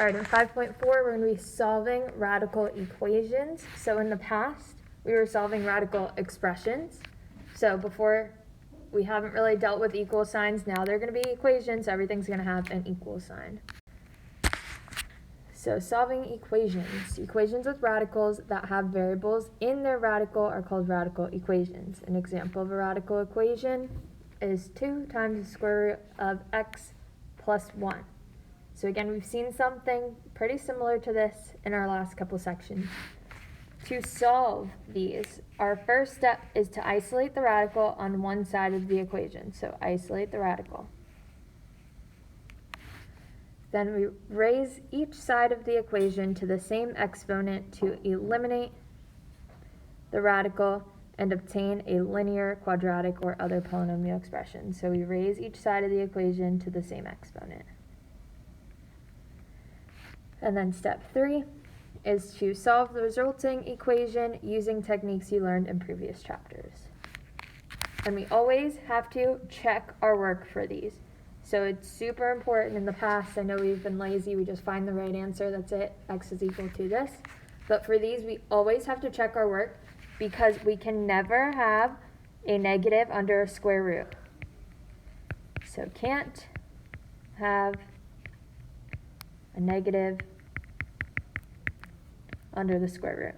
All right, in 5.4, we're going to be solving radical equations. So in the past, we were solving radical expressions. So before, we haven't really dealt with equal signs. Now they're going to be equations, so everything's going to have an equal sign. So solving equations. Equations with radicals that have variables in their radical are called radical equations. An example of a radical equation is 2 times the square root of x plus 1. So again, we've seen something pretty similar to this in our last couple sections. To solve these, our first step is to isolate the radical on one side of the equation. So isolate the radical. Then we raise each side of the equation to the same exponent to eliminate the radical and obtain a linear, quadratic, or other polynomial expression. So we raise each side of the equation to the same exponent. And then step 3 is to solve the resulting equation using techniques you learned in previous chapters. And we always have to check our work for these. So it's super important. In the past, I know we've been lazy, we just find the right answer, that's it, x is equal to this. But for these, we always have to check our work because we can never have a negative under a square root. So can't have a negative under the square root.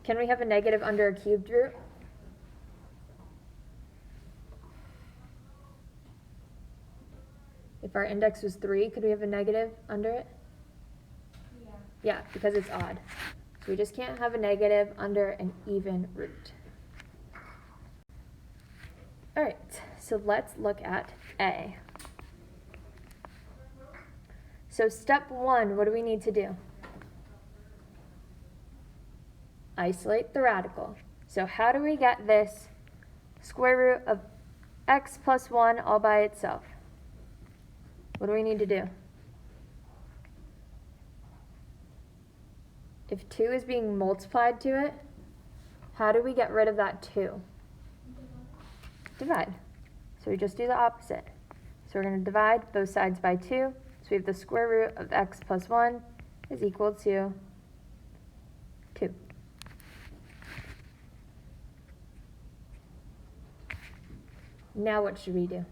Can we have a negative under a cubed root? If our index was 3, could we have a negative under it? Yeah, because it's odd. So we just can't have a negative under an even root. All right, so let's look at A. So step 1, what do we need to do? Isolate the radical. So how do we get this square root of x plus 1 all by itself? What do we need to do? If 2 is being multiplied to it, how do we get rid of that 2? Divide. So we just do the opposite. So we're going to divide both sides by 2. So we have the square root of x plus 1 is equal to 2. Now what should we do?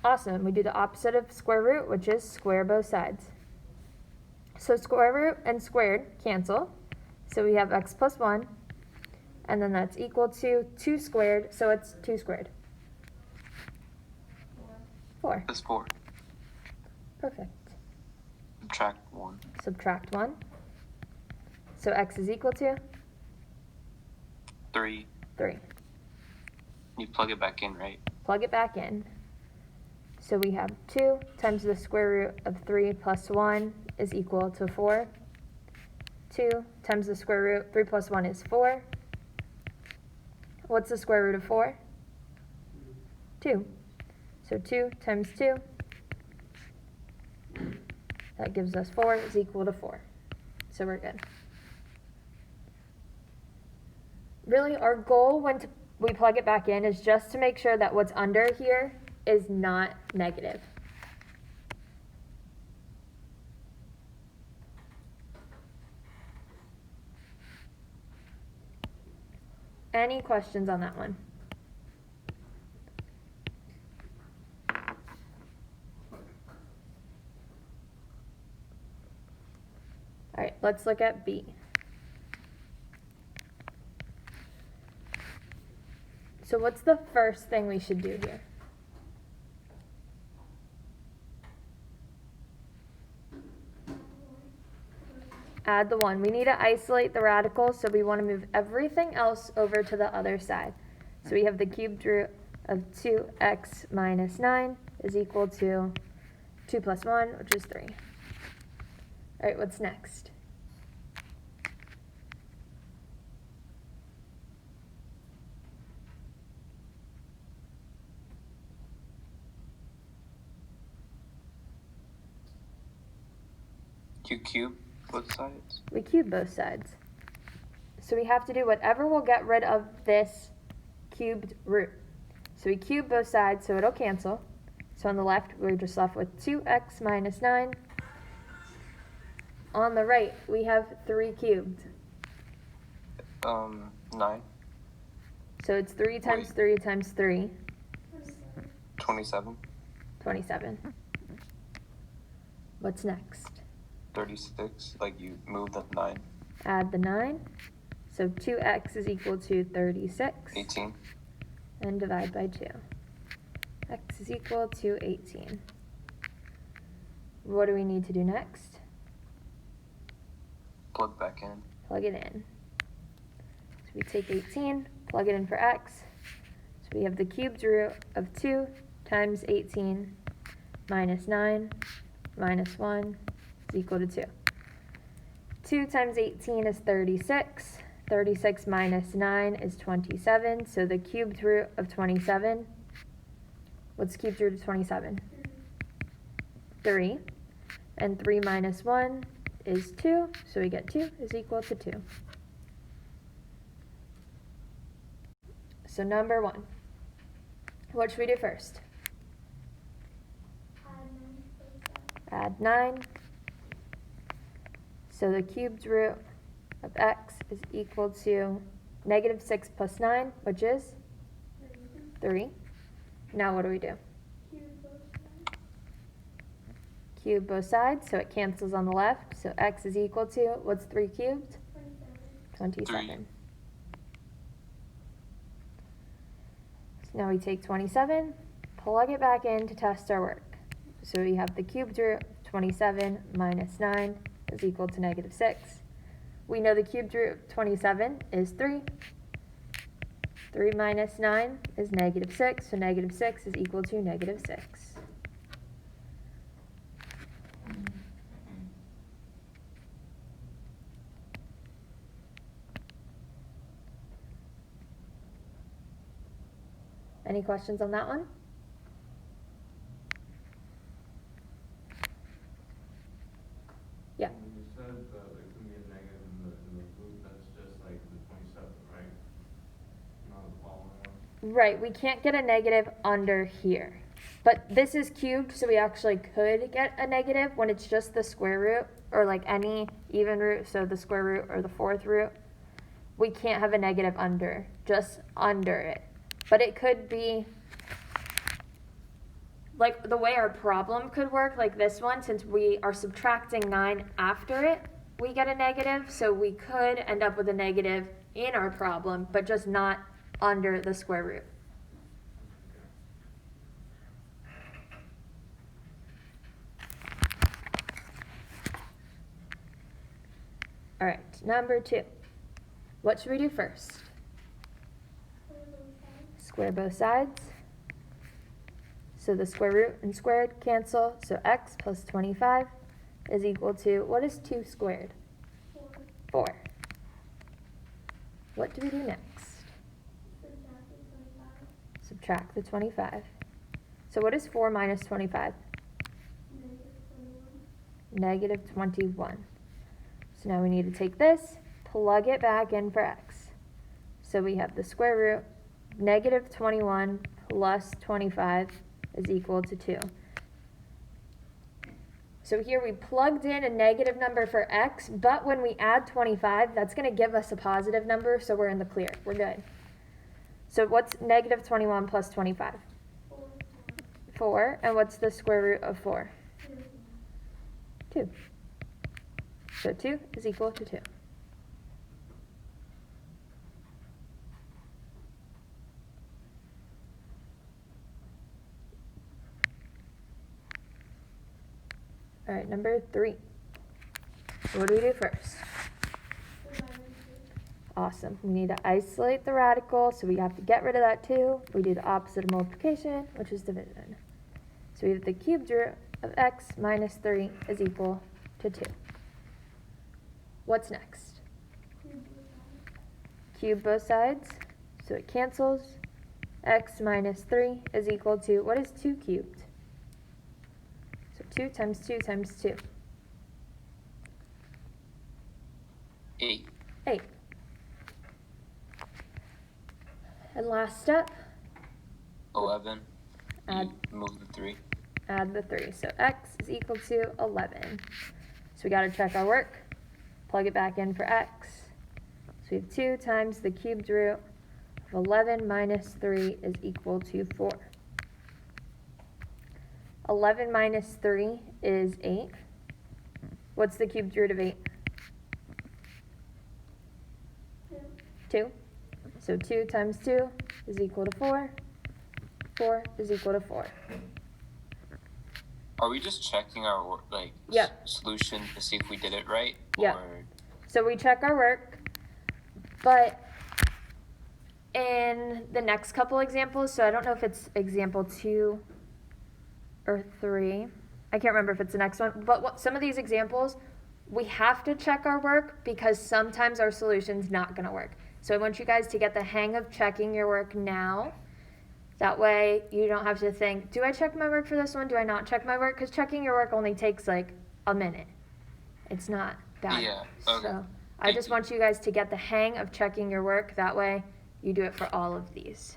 Awesome, we do the opposite of square root, which is square both sides. So square root and squared cancel. So we have x plus 1, and then that's equal to 2 squared, so it's 2 squared. 4. That's 4. Perfect. Subtract 1. Subtract 1. So x is equal to? 3. 3. You plug it back in, right? Plug it back in. So we have 2 times the square root of 3 plus 1 is equal to 4. 2 times the square root, 3 plus 1 is 4. What's the square root of 4? 2. So 2 times 2, that gives us 4 is equal to 4. So we're good. Really, our goal when we plug it back in is just to make sure that what's under here is not negative. Any questions on that one? All right, let's look at B. So what's the first thing we should do here? Add the 1. We need to isolate the radical, so we want to move everything else over to the other side. So we have the cubed root of 2x minus 9 is equal to 2 plus 1, which is 3. All right, what's next? You cube both sides? We cube both sides. So we have to do whatever will get rid of this cubed root. So we cube both sides so it'll cancel. So on the left, we're just left with 2x minus 9. On the right, we have 3 cubed. 9. So it's 3 times 3 times 3. 27. 27. What's next? 36. Like you move the 9. Add the 9. So 2x is equal to 36. 18. And divide by 2. X is equal to 18. What do we need to do next? Plug back in. Plug it in. So we take 18, plug it in for x. So we have the cubed root of 2 times 18 minus 9 minus 1 is equal to 2. 2 times 18 is 36. 36 minus 9 is 27. So the cubed root of 27, what's the cubed root of 27? 3. And 3 minus 1 is 2. So we get 2 is equal to 2. So number 1. What should we do first? Add 9. So the cubed root of x is equal to negative 6 plus 9, which is 3. Now what do we do? Cube both sides, so it cancels on the left. So x is equal to, what's 3 cubed? 27. 3. So now we take 27, plug it back in to test our work. So we have the cubed root of 27 minus 9 is equal to negative 6. We know the cubed root of 27 is 3. 3 minus 9 is negative 6, so negative 6 is equal to negative 6. Any questions on that one? Yeah. When you said that there could be a negative in the root, that's just like the 27, right? Not the following one? Right, we can't get a negative under here. But this is cubed, so we actually could get a negative when it's just the square root, or like any even root, so the square root or the fourth root. We can't have a negative under, just under it. But it could be, like the way our problem could work, like this one, since we are subtracting 9 after it, we get a negative, so we could end up with a negative in our problem, but just not under the square root. All right, number 2. What should we do first? Square both sides. So the square root and squared cancel, so x plus 25 is equal to, what is 2 squared? 4. What do we do next? Subtract the 25. So what is 4 minus 25? Negative 21. So now we need to take this, plug it back in for x. So we have the square root, negative 21 plus 25 is equal to 2. So here we plugged in a negative number for x, but when we add 25, that's going to give us a positive number, so we're in the clear. We're good. So what's negative 21 plus 25? 4. And what's the square root of 4? 2. So 2 is equal to 2. All right, number 3. What do we do first? Awesome. We need to isolate the radical, so we have to get rid of that 2. We do the opposite of multiplication, which is division. So we have the cubed root of x minus 3 is equal to 2. What's next? Cube both sides, so it cancels. X minus 3 is equal to, what is 2 cubed? So 2 times 2 times 2. 8. And last step, 11. Add. You move the 3. add the 3. So x is equal to 11. So we got to check our work, plug it back in for x. So we have 2 times the cubed root of 11 minus 3 is equal to 4. 11 minus 3 is 8. What's the cubed root of 8? 2. So 2 times 2 is equal to 4. 4 is equal to 4. Are we just checking our Yep. solution to see if we did it right? Yep. Or So we check our work, but in the next couple examples, so I don't know if it's example 2 or 3. I can't remember if it's the next one, but some of these examples, we have to check our work because sometimes our solution's not going to work. So I want you guys to get the hang of checking your work now. That way you don't have to think, do I check my work for this one? Do I not check my work? Because checking your work only takes like a minute. It's not bad. Yeah, okay. So I just want you guys to get the hang of checking your work. That way you do it for all of these.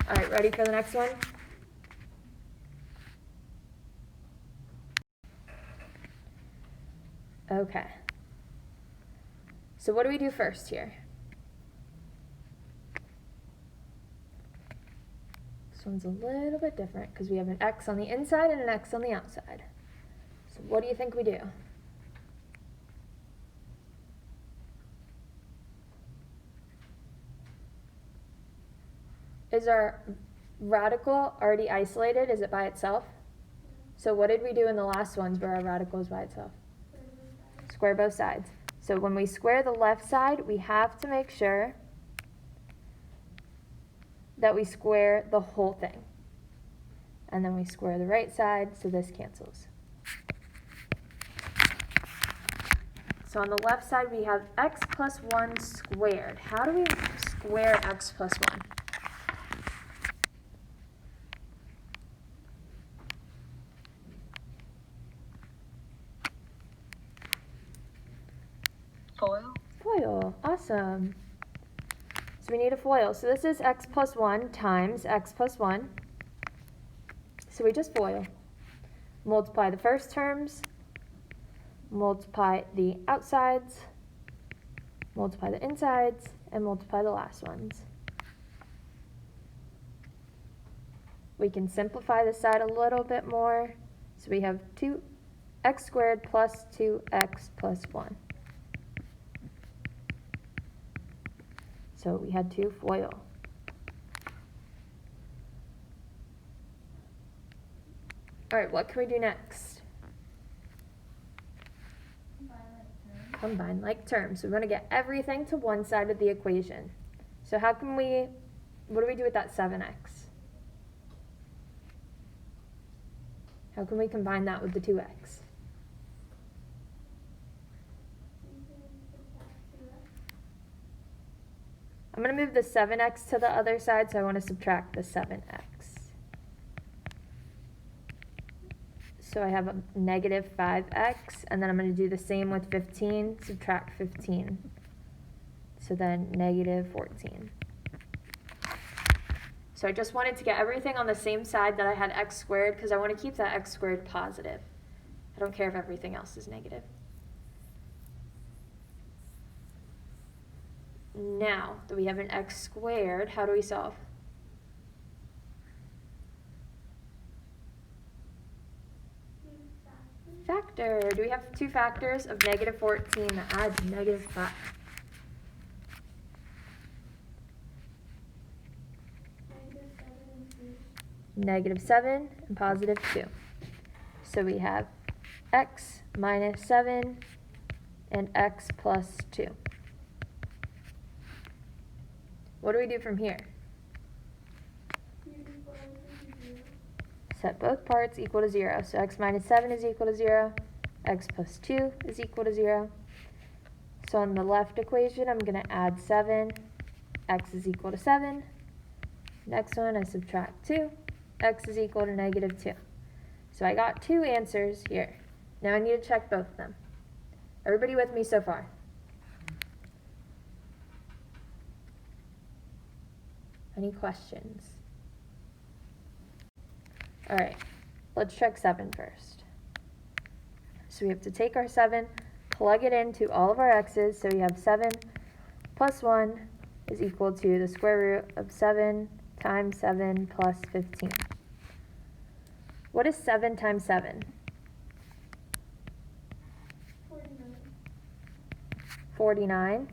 All right, ready for the next one? Okay. So what do we do first here? This one's a little bit different because we have an x on the inside and an x on the outside. So what do you think we do? Is our radical already isolated? Is it by itself? So what did we do in the last ones where our radical is by itself? Square both sides. So when we square the left side, we have to make sure that we square the whole thing. And then we square the right side, so this cancels. So on the left side, we have x plus 1 squared. How do we square x plus 1? FOIL? FOIL, awesome. So we need a FOIL. So this is x plus 1 times x plus 1. So we just FOIL. Multiply the first terms, multiply the outsides, multiply the insides, and multiply the last ones. We can simplify this side a little bit more. So we have 2x squared plus 2x plus 1. So we had to FOIL. All right, what can we do next? Combine like terms. So we're going to get everything to one side of the equation. So what do we do with that 7x? How can we combine that with the 2x? I'm going to move the 7x to the other side, so I want to subtract the 7x. So I have a negative 5x, and then I'm going to do the same with 15, subtract 15. So then negative 14. So I just wanted to get everything on the same side that I had x squared, because I want to keep that x squared positive. I don't care if everything else is negative. Now that we have an x squared, how do we solve? Factor. Do we have two factors of negative 14 that adds negative 5? Negative 7 and positive 2. So we have x minus 7 and x plus 2. What do we do from here? Set both parts equal to 0. So x minus 7 is equal to 0. X plus 2 is equal to 0. So on the left equation, I'm going to add 7. X is equal to 7. Next one, I subtract 2. X is equal to negative 2. So I got two answers here. Now I need to check both of them. Everybody with me so far? Any questions? All right, let's check 7 first. So we have to take our 7, plug it into all of our x's, so we have 7 plus 1 is equal to the square root of 7 times 7 plus 15. What is 7 times 7? 49.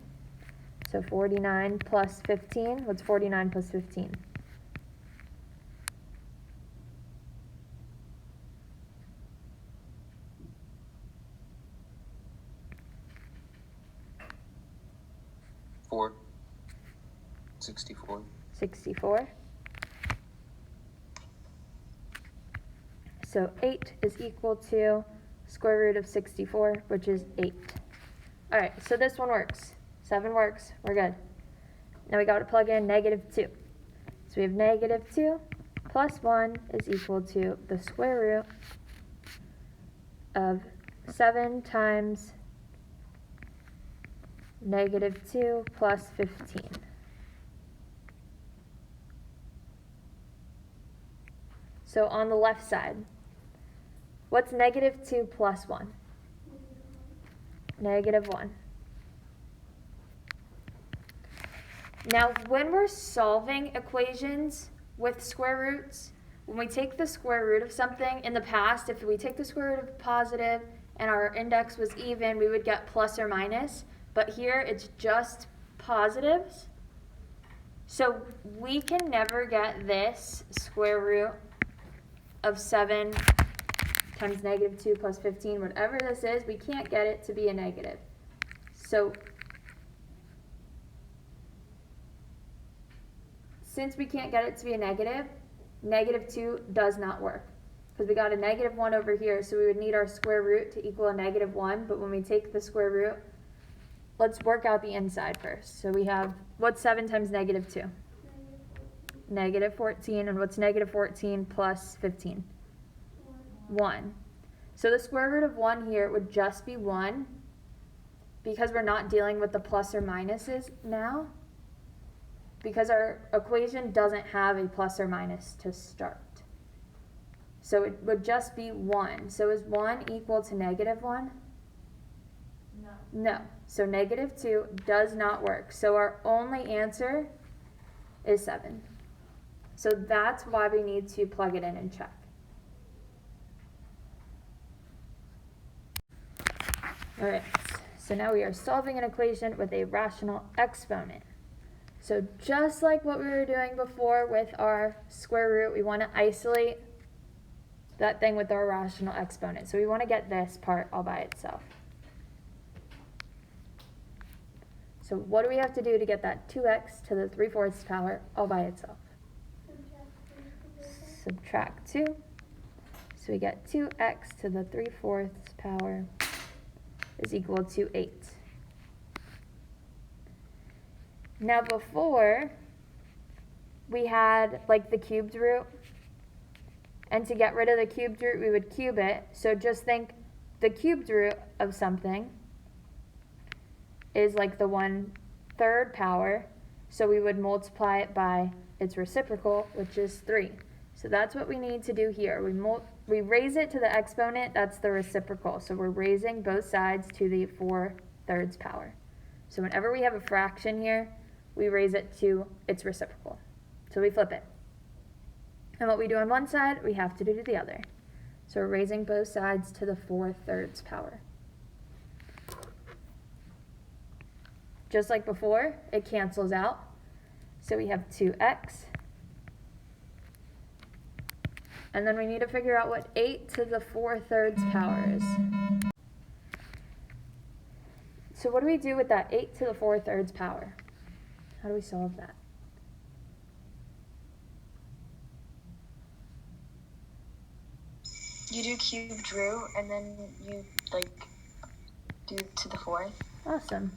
So 49 plus 15. What's 49 plus 15? 64. 64. So 8 is equal to square root of 64, which is 8. All right, so this one works. 7 works. We're good. Now we got to plug in negative 2. So we have negative 2 plus 1 is equal to the square root of 7 times negative 2 plus 15. So on the left side, what's negative 2 plus 1? Negative 1. Now, when we're solving equations with square roots, when we take the square root of something, in the past, if we take the square root of positive and our index was even, we would get plus or minus. But here, it's just positives. So we can never get this square root of 7 times negative 2 plus 15, whatever this is, we can't get it to be a negative. So since we can't get it to be a negative, negative 2 does not work. Because we got a negative 1 over here, so we would need our square root to equal a negative 1. But when we take the square root, let's work out the inside first. So we have, what's 7 times negative 2? Negative 14. And what's negative 14 plus 15? 1. So the square root of 1 here would just be 1, because we're not dealing with the plus or minuses now, because our equation doesn't have a plus or minus to start. So it would just be 1. So is 1 equal to negative 1? No. No. So negative 2 does not work. So our only answer is 7. So that's why we need to plug it in and check. All right, so now we are solving an equation with a rational exponent. So just like what we were doing before with our square root, we want to isolate that thing with our rational exponent. So we want to get this part all by itself. So what do we have to do to get that 2x to the 3/4 power all by itself? Subtract 2. So we get 2x to the 3/4 power is equal to 8. Now before, we had like the cubed root, and to get rid of the cubed root, we would cube it. So just think the cubed root of something is like the 1/3 power, so we would multiply it by its reciprocal, which is 3. So that's what we need to do here. We raise it to the exponent, that's the reciprocal. So we're raising both sides to the 4/3 power. So whenever we have a fraction here, we raise it to its reciprocal. So we flip it. And what we do on one side, we have to do to the other. So we're raising both sides to the 4/3 power. Just like before, it cancels out. So we have 2x. And then we need to figure out what 8 to the 4/3 power is. So what do we do with that 8 to the 4/3 power? How do we solve that? You do cubed root, and then you do to the 4th. Awesome.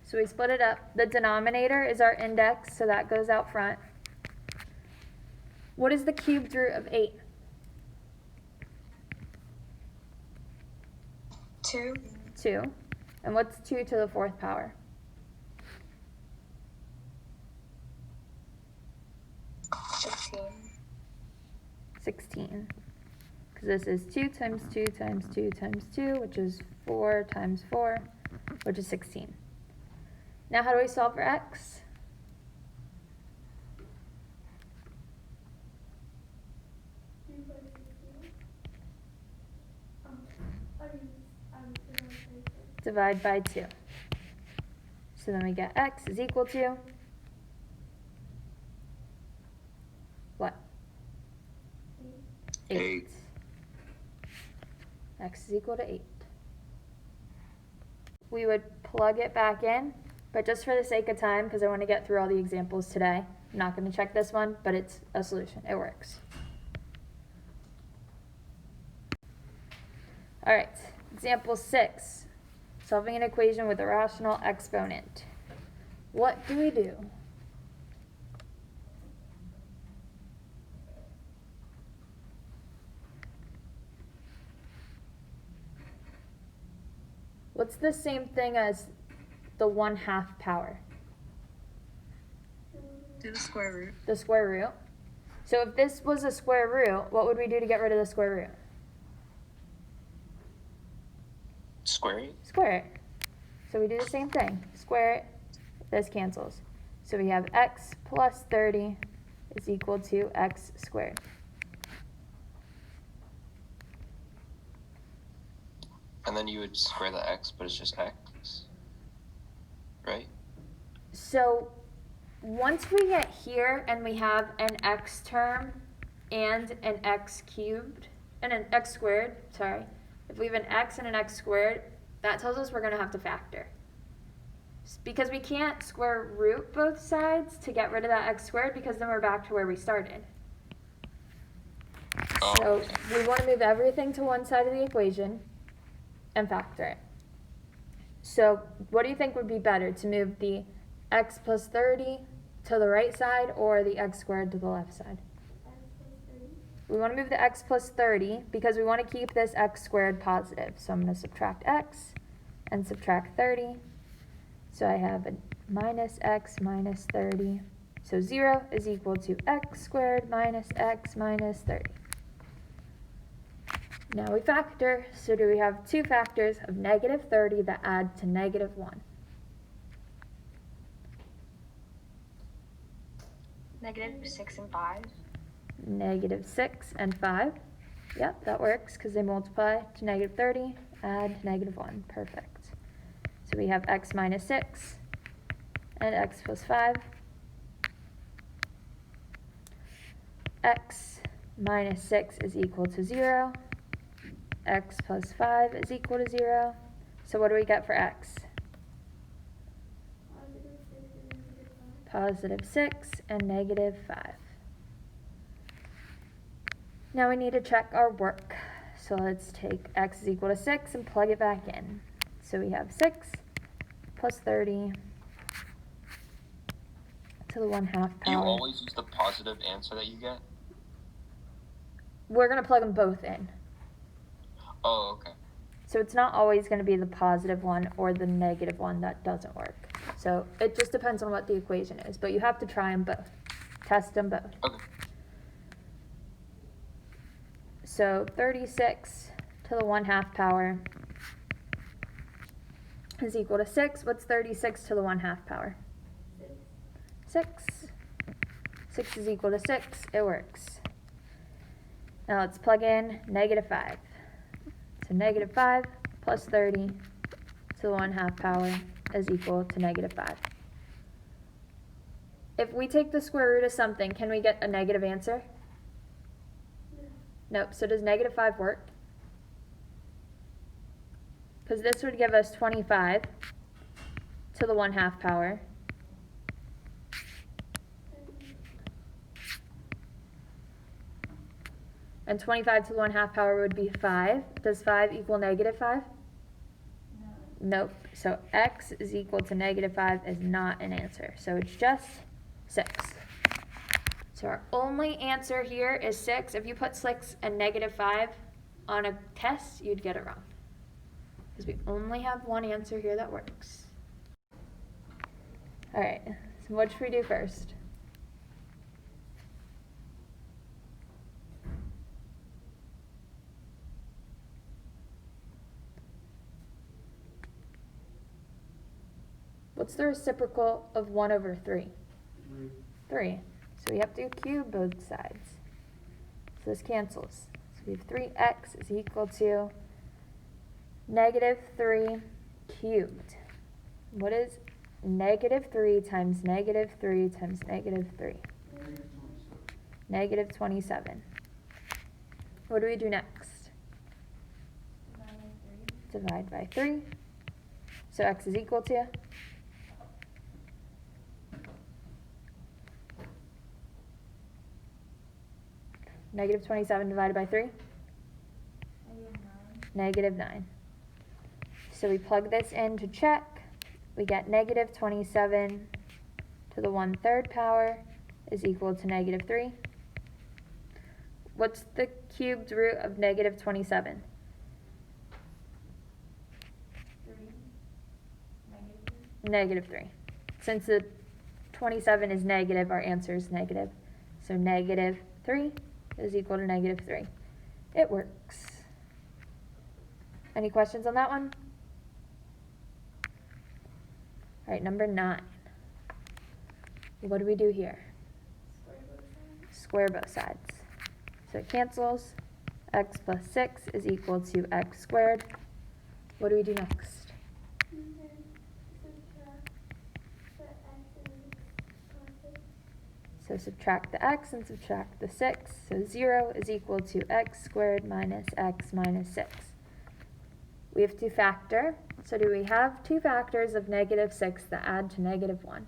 So we split it up. The denominator is our index, so that goes out front. What is the cubed root of 8? 2. 2. And what's 2 to the 4th power? 16. 16. Because this is 2 times 2 times 2 times 2, which is 4 times 4, which is 16. Now how do we solve for x? Divide by 2. So then we get x is equal to what? 8. X is equal to 8. We would plug it back in, but just for the sake of time, because I want to get through all the examples today, I'm not going to check this one, but it's a solution. It works. All right, example 6. Solving an equation with a rational exponent. What do we do? What's the same thing as the 1/2 power? Do the square root. The square root. So if this was a square root, what would we do to get rid of the square root? Square it? Square it. So we do the same thing. Square it. This cancels. So we have x plus 30 is equal to x squared. And then you would square the x, but it's just x, right? So once we get here and we have an x term and an x cubed, and an x squared, sorry, if we have an x and an x squared, that tells us we're going to have to factor. Because we can't square root both sides to get rid of that x squared, because then we're back to where we started. Oh, So okay. we want to move everything to one side of the equation and factor it. So what do you think would be better, to move the x plus 30 to the right side or the x squared to the left side? We want to move the x plus 30 because we want to keep this x squared positive. So I'm going to subtract x and subtract 30. So I have a minus x minus 30. So 0 is equal to x squared minus x minus 30. Now we factor. So do we have two factors of negative 30 that add to negative 1? Negative 6 and 5. Negative 6 and 5. Yep, that works because they multiply to negative 30, add to negative 1. Perfect. So we have x minus 6 and x plus 5. X minus 6 is equal to 0. X plus 5 is equal to 0. So what do we get for x? Positive 6 and negative 5. Now we need to check our work. So let's take x is equal to 6 and plug it back in. So we have 6 plus 30 to the 1/2 power. Do you always use the positive answer that you get? We're going to plug them both in. Oh, okay. So it's not always going to be the positive one or the negative one that doesn't work. So it just depends on what the equation is, but you have to try them both. Test them both. Okay. So 36 to the 1/2 power is equal to 6. What's 36 to the 1/2 power? 6. 6 is equal to 6. It works. Now let's plug in negative 5. So negative 5 plus 30 to the 1/2 power is equal to negative 5. If we take the square root of something, can we get a negative answer? Nope. So does negative 5 work? Because this would give us 25 to the 1/2 power. And 25 to the 1/2 power would be 5. Does 5 equal negative 5? No. Nope. So x is equal to negative 5 is not an answer. So it's just 6. So our only answer here is 6. If you put 6 and negative 5 on a test, you'd get it wrong. because we only have one answer here that works. All right, so what should we do first? What's the reciprocal of 1 over 3? 3. So we have to cube both sides. So this cancels. So we have 3x is equal to negative 3 cubed. What is negative 3 times negative 3 times negative 3? Negative 27. What do we do next? Divide by 3. So x is equal to? Negative 27 divided by 3? Negative 9. So we plug this in to check. We get negative 27 to the 1/3 power is equal to negative 3. What's the cubed root of negative 27? 3. Negative 3. Since the 27 is negative, our answer is negative. So negative 3 is equal to negative 3. It works. Any questions on that one? All right, number 9. What do we do here? Square both sides. So it cancels. X plus 6 is equal to x squared. What do we do next? So subtract the x and subtract the 6. So 0 is equal to x squared minus x minus 6. We have to factor. So do we have two factors of negative 6 that add to negative 1?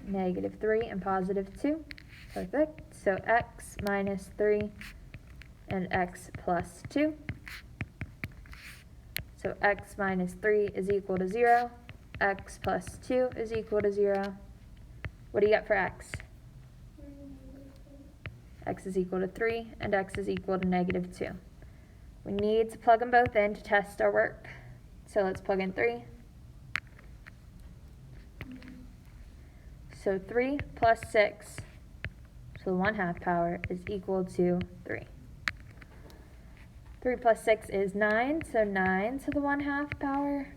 Negative 3 and positive 2. Perfect. So x minus 3 and x plus 2. So x minus 3 is equal to 0. X plus 2 is equal to 0. What do you get for x? X is equal to 3 and x is equal to negative 2. We need to plug them both in to test our work. So let's plug in 3. So 3 plus 6 to the 1/2 power is equal to 3. 3 plus 6 is 9, so 9 to the 1/2 power.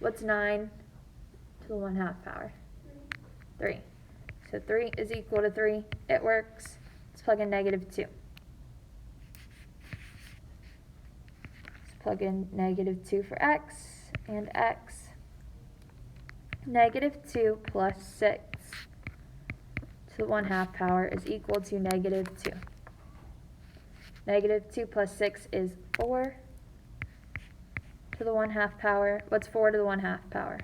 What's 9 to the 1/2 power? 3. So 3 is equal to 3. It works. Let's plug in negative 2. Let's plug in negative 2 for x and x. Negative 2 plus 6 to the 1/2 power is equal to negative 2. Negative 2 plus 6 is 4 to the 1/2 power. What's 4 to the 1/2 power?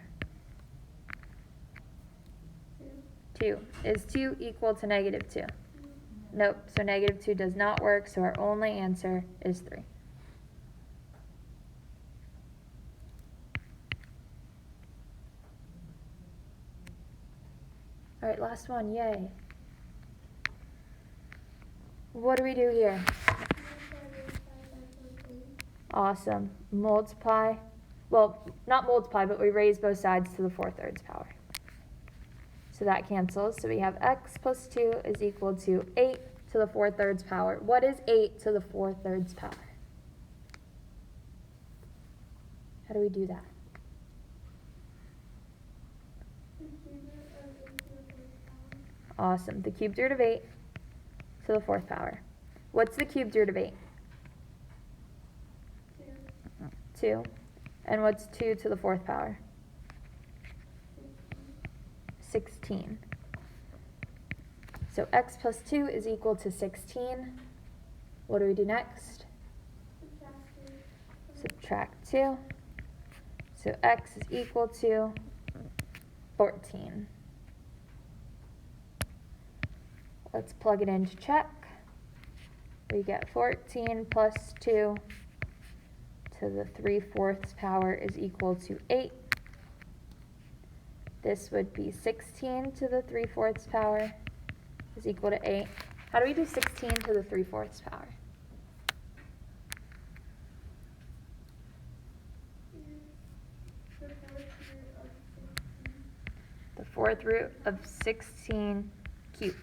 2. Is 2 equal to negative 2? Nope, so negative 2 does not work, so our only answer is 3. All right, last one, yay. What do we do here? Awesome. Multiply, well, not multiply, but we raise both sides to the 4/3 power. So that cancels. So we have x plus 2 is equal to 8 to the 4/3 power. What is 8 to the 4/3 power? How do we do that? Awesome. The cubed root of 8 to the 4th power. What's the cubed root of 8? 2. And what's 2 to the 4th power? 16. So x plus 2 is equal to 16. What do we do next? Subtract 2. So x is equal to 14. Let's plug it in to check. We get 14 plus 2 to the 3/4 power is equal to 8. This would be 16 to the 3/4 power is equal to 8. How do we do 16 to the 3/4 power? The fourth root of 16 cubed.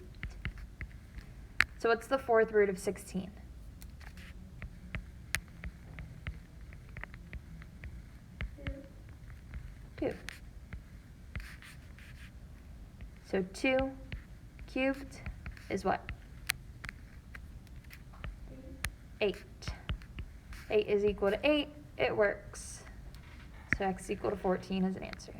So what's the fourth root of 16? 2. So 2 cubed is what? 8. 8 is equal to 8. It works. So x is equal to 14 is an answer.